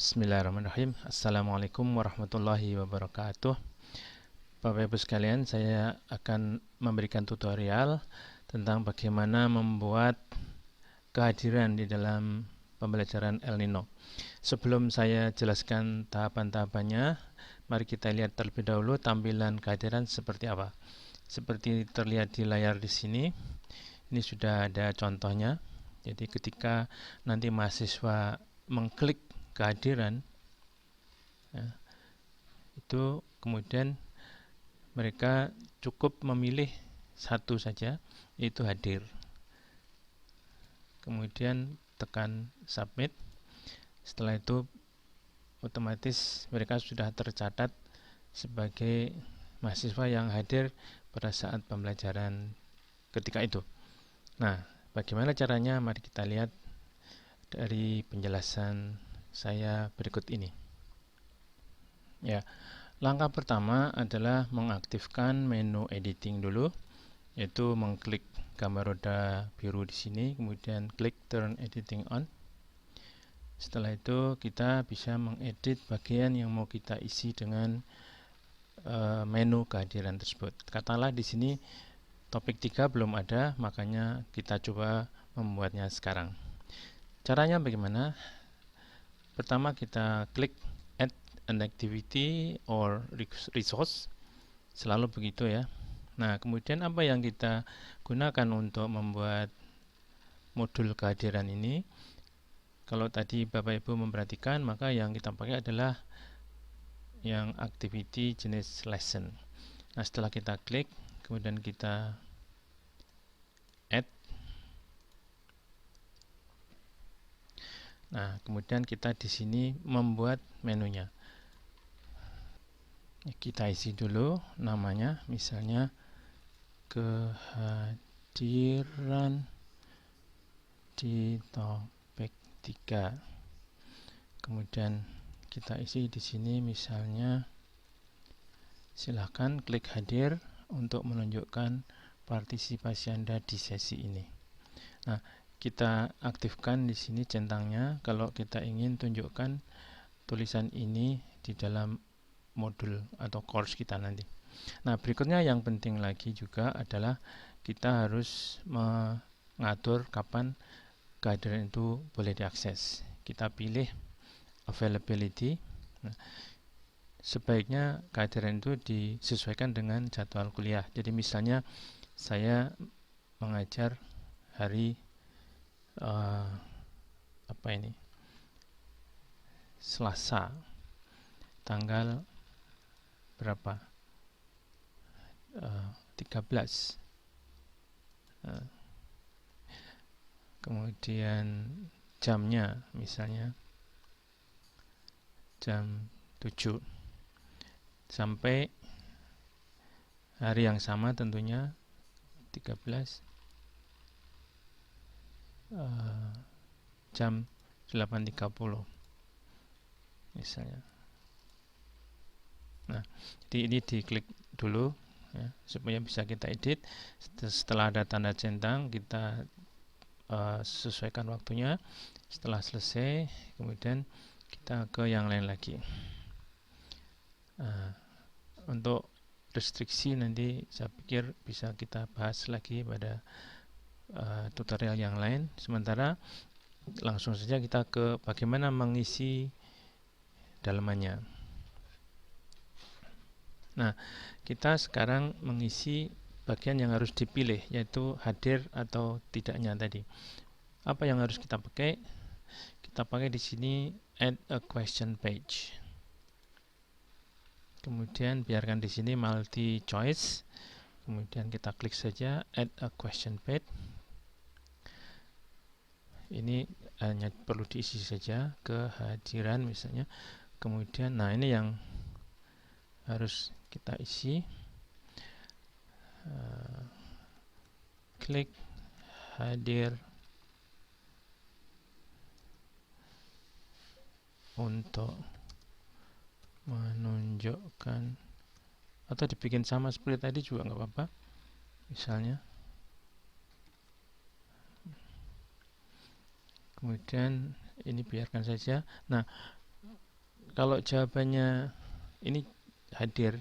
Bismillahirrahmanirrahim. Assalamualaikum warahmatullahi wabarakatuh. Bapak Ibu sekalian, saya akan memberikan tutorial tentang bagaimana membuat kehadiran di dalam pembelajaran El Nino. Sebelum saya jelaskan tahapan-tahapannya, mari kita lihat terlebih dahulu tampilan kehadiran seperti apa. Seperti terlihat di layar di sini, ini sudah ada contohnya. Jadi ketika nanti mahasiswa mengklik kehadiran, ya, itu kemudian mereka cukup memilih satu saja, yaitu hadir. Kemudian tekan submit. Setelah itu otomatis mereka sudah tercatat sebagai mahasiswa yang hadir pada saat pembelajaran ketika itu. Nah, bagaimana caranya? Mari kita lihat dari penjelasan saya berikut ini. Ya, langkah pertama adalah mengaktifkan menu editing dulu, yaitu mengklik gambar roda biru di sini, kemudian klik turn editing on. Setelah itu kita bisa mengedit bagian yang mau kita isi dengan menu kehadiran tersebut. Katakanlah di sini topik 3 belum ada, makanya kita coba membuatnya sekarang. Caranya bagaimana? Pertama kita klik add an activity or resource, selalu begitu ya. Nah, kemudian apa yang kita gunakan untuk membuat modul kehadiran ini? Kalau tadi Bapak Ibu memperhatikan, maka yang kita pakai adalah yang activity jenis lesson. Nah, setelah kita klik, kemudian kita add. Nah, kemudian kita di sini membuat menunya. Kita isi dulu namanya, misalnya kehadiran di topik 3. Kemudian kita isi di sini misalnya, silahkan klik hadir untuk menunjukkan partisipasi Anda di sesi ini. Nah, kita aktifkan di sini centangnya kalau kita ingin tunjukkan tulisan ini di dalam modul atau course kita nanti. Nah, berikutnya yang penting lagi juga adalah kita harus mengatur kapan kehadiran itu boleh diakses. Kita pilih availability. Nah, sebaiknya kehadiran itu disesuaikan dengan jadwal kuliah. Jadi misalnya saya mengajar hari Selasa, tanggal berapa? 13. Kemudian jamnya misalnya jam 7 sampai hari yang sama, tentunya 13 jam 8.30 misalnya. Nah, jadi ini diklik dulu ya, supaya bisa kita edit. Setelah ada tanda centang, kita sesuaikan waktunya. Setelah selesai, kemudian kita ke yang lain lagi. Untuk restriksi nanti saya pikir bisa kita bahas lagi pada tutorial yang lain. Sementara langsung saja kita ke bagaimana mengisi dalamannya. Nah, kita sekarang mengisi bagian yang harus dipilih, yaitu hadir atau tidaknya tadi. Apa yang harus kita pakai? Kita pakai di sini add a question page. Kemudian biarkan di sini multi choice. Kemudian kita klik saja add a question page. Ini hanya perlu diisi saja kehadiran misalnya. Kemudian nah ini yang harus kita isi. Klik hadir untuk menunjukkan, atau dibikin sama seperti tadi juga nggak apa-apa, misalnya. Kemudian ini biarkan saja. Nah, Kalau jawabannya ini hadir,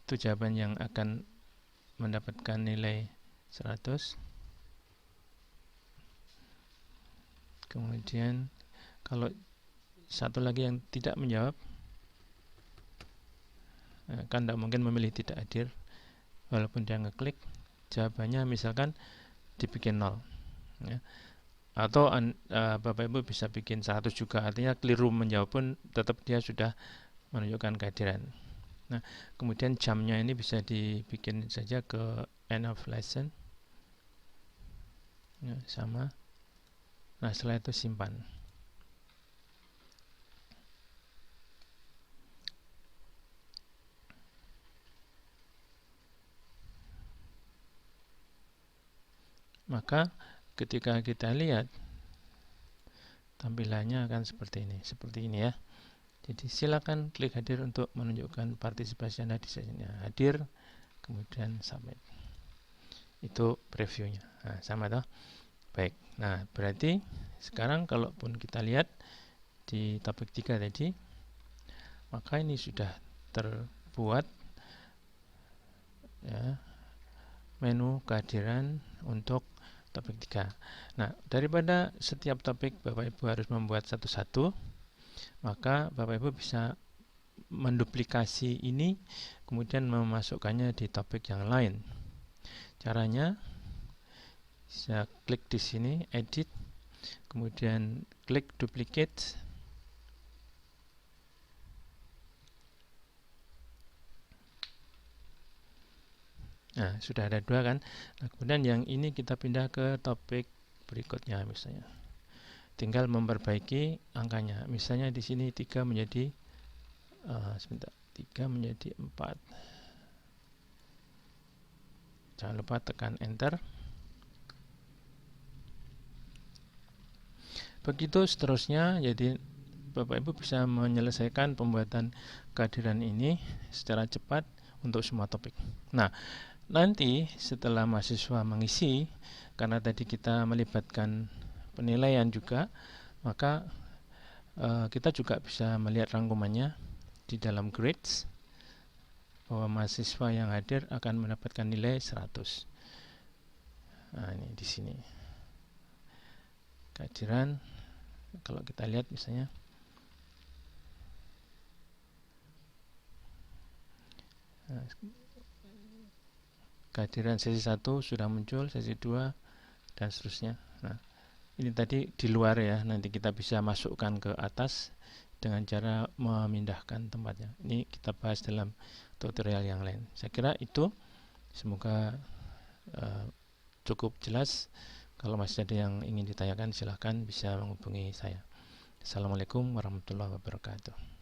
itu jawaban yang akan mendapatkan nilai 100. Kemudian kalau satu lagi yang tidak menjawab, kan tidak mungkin memilih tidak hadir walaupun dia ngeklik. Jawabannya misalkan dibikin 0 ya. Atau Bapak Ibu bisa bikin 100 juga, artinya keliru menjawab pun tetap dia sudah menunjukkan kehadiran. Nah, kemudian jamnya ini bisa dibikin saja ke end of lesson ya, sama. Nah, setelah itu simpan. Maka ketika kita lihat tampilannya akan seperti ini ya. Jadi silakan klik hadir untuk menunjukkan partisipasi Anda di sesinya. Hadir, kemudian submit. Itu previewnya. Nah, sama toh? Baik. Nah, berarti sekarang kalaupun kita lihat di topik 3 tadi, maka ini sudah terbuat ya, menu kehadiran untuk topik 3. Nah, daripada setiap topik Bapak Ibu harus membuat satu-satu, maka Bapak Ibu bisa menduplikasi ini kemudian memasukkannya di topik yang lain. Caranya bisa klik di sini edit, kemudian klik duplicate. Nah, sudah ada 2 kan. Nah, kemudian yang ini kita pindah ke topik berikutnya misalnya. Tinggal memperbaiki angkanya. Misalnya di sini 3 menjadi 3 menjadi 4. Jangan lupa tekan enter. Begitu seterusnya, jadi Bapak Ibu bisa menyelesaikan pembuatan kehadiran ini secara cepat untuk semua topik. Nah, nanti setelah mahasiswa mengisi, karena tadi kita melibatkan penilaian juga, maka kita juga bisa melihat rangkumannya di dalam grades bahwa mahasiswa yang hadir akan mendapatkan nilai 100. Nah, ini di sini kehadiran. Kalau kita lihat misalnya kehadiran sesi 1 sudah muncul, sesi 2 dan seterusnya. Nah, ini tadi di luar ya, nanti kita bisa masukkan ke atas dengan cara memindahkan tempatnya. Ini kita bahas dalam tutorial yang lain. Saya kira itu, semoga cukup jelas. Kalau masih ada yang ingin ditanyakan, silahkan bisa menghubungi saya. Assalamualaikum warahmatullahi wabarakatuh.